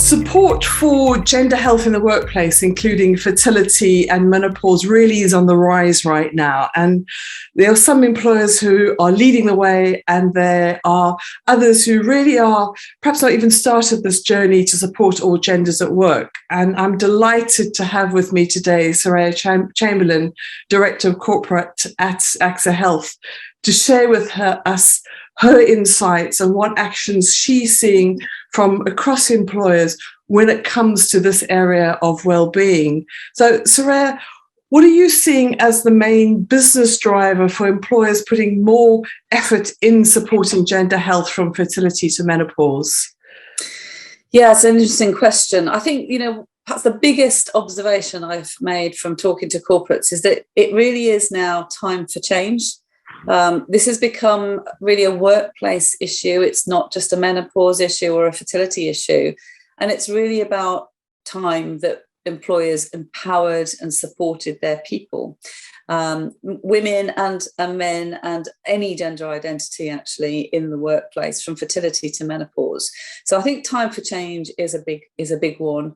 Support for gender health in the workplace, including fertility and menopause, really is on the rise right now. And there are some employers who are leading the way, and there are others who really are perhaps not even started this journey to support all genders at work. And I'm delighted to have with me today Soraya Chamberlain, Director of Corporate at AXA Health, to share with us her insights and what actions she's seeing from across employers when it comes to this area of well-being. So, Soraya, what are you seeing as the main business driver for employers putting more effort in supporting gender health from fertility to menopause? Yeah, it's an interesting question. I think, perhaps the biggest observation I've made from talking to corporates is that it really is now time for change. This has become really a workplace issue. It's not just a menopause issue or a fertility issue. And it's really about time that employers empowered and supported their people, women and men and any gender identity actually in the workplace, from fertility to menopause. So I think time for change is a big one.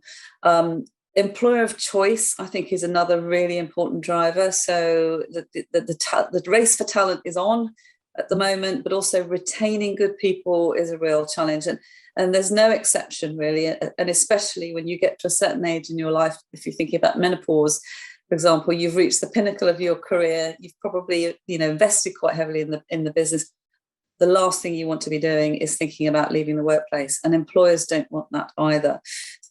Employer of choice, I think, is another really important driver. So the race for talent is on at the moment, but also retaining good people is a real challenge. And there's no exception, really. And especially when you get to a certain age in your life, if you're thinking about menopause, for example, you've reached the pinnacle of your career, you've probably invested quite heavily in the business. The last thing you want to be doing is thinking about leaving the workplace. And employers don't want that either.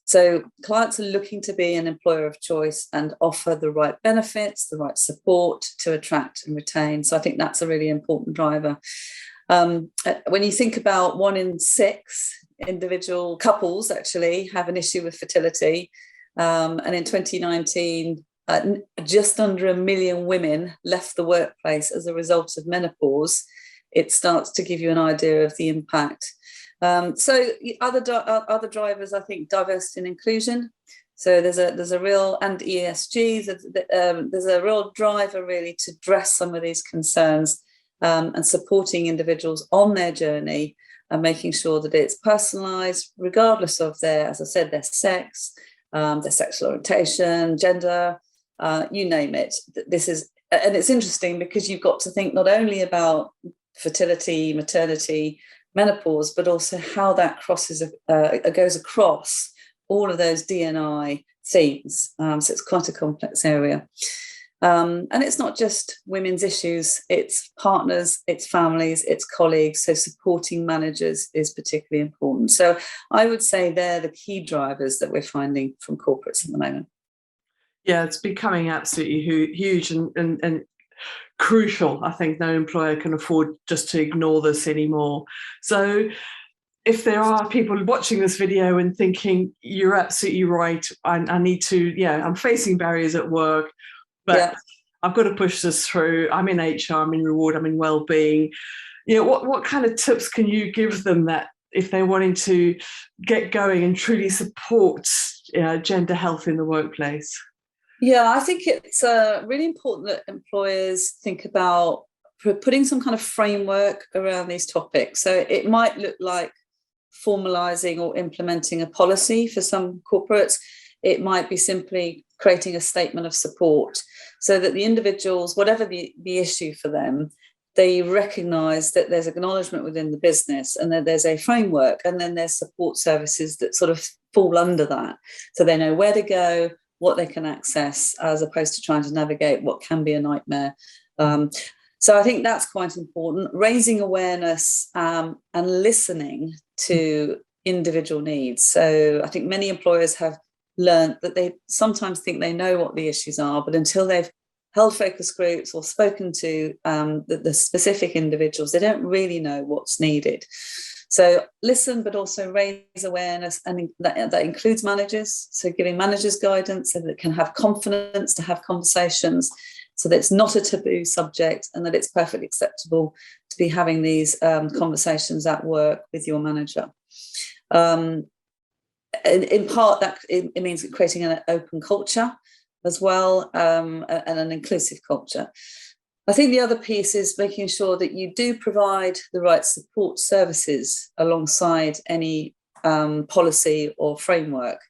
So clients are looking to be an employer of choice and offer the right benefits, the right support to attract and retain. So I think that's a really important driver. When you think about 1 in 6 individual couples actually have an issue with fertility, and in 2019, just under 1 million women left the workplace as a result of menopause, it starts to give you an idea of the impact. So other drivers, I think, diversity and inclusion. So there's a real, and ESG, there's a real driver really to address some of these concerns, and supporting individuals on their journey and making sure that it's personalised, regardless of their, as I said, their sex, their sexual orientation, gender, you name it. And it's interesting because you've got to think not only about fertility, maternity, menopause, but also how that goes across all of those D&I themes. So it's quite a complex area. And it's not just women's issues, it's partners, it's families, it's colleagues. So supporting managers is particularly important. So I would say they're the key drivers that we're finding from corporates at the moment. Yeah, it's becoming absolutely huge and crucial. I think no employer can afford just to ignore this anymore. So if there are people watching this video and thinking, you're absolutely right, I need to, I'm facing barriers at work, but I've got to push this through. I'm in HR, I'm in reward, I'm in wellbeing. What kind of tips can you give them that if they're wanting to get going and truly support gender health in the workplace? Yeah, I think it's really important that employers think about putting some kind of framework around these topics. So it might look like formalising or implementing a policy for some corporates. It might be simply creating a statement of support so that the individuals, whatever the issue for them, they recognise that there's acknowledgement within the business and that there's a framework, and then there's support services that sort of fall under that. So they know where to go, what they can access, as opposed to trying to navigate what can be a nightmare. So I think that's quite important, raising awareness and listening to individual needs. So I think many employers have learned that they sometimes think they know what the issues are, but until they've held focus groups or spoken to the specific individuals, they don't really know what's needed. So listen, but also raise awareness, and that includes managers. So giving managers guidance so that they can have confidence to have conversations, so that it's not a taboo subject and that it's perfectly acceptable to be having these conversations at work with your manager. In part, that it means creating an open culture as well, and an inclusive culture. I think the other piece is making sure that you do provide the right support services alongside any policy or framework.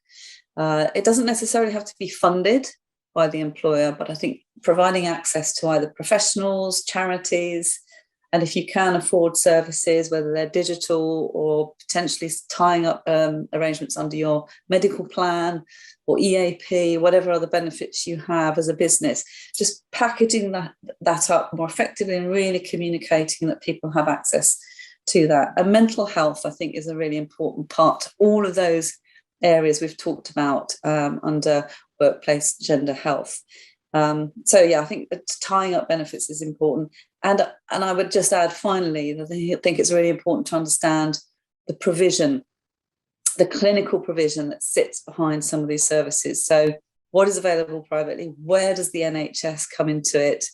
It doesn't necessarily have to be funded by the employer, but I think providing access to either professionals, charities, and if you can afford services, whether they're digital or potentially tying up arrangements under your medical plan or EAP, whatever other benefits you have as a business, just packaging that up more effectively and really communicating that people have access to that. And mental health, I think, is a really important part. All of those areas we've talked about under workplace gender health. So yeah, I think tying up benefits is important. And I would just add finally that I think it's really important to understand the provision, the clinical provision that sits behind some of these services. So what is available privately? Where does the NHS come into it?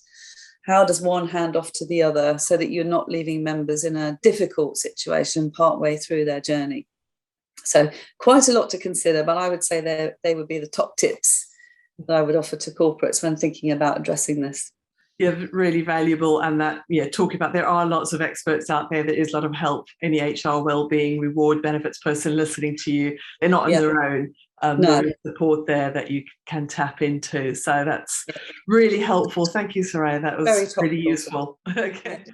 How does one hand off to the other so that you're not leaving members in a difficult situation partway through their journey? So quite a lot to consider, but I would say they would be the top tips that I would offer to corporates when thinking about addressing this. Yeah, really valuable. And that, talking about, there are lots of experts out there. There is a lot of help in the HR wellbeing, reward, benefits person listening to you. They're not on their own. No. There is support there that you can tap into. So that's really helpful. Thank you, Soraya. That was really useful. Okay.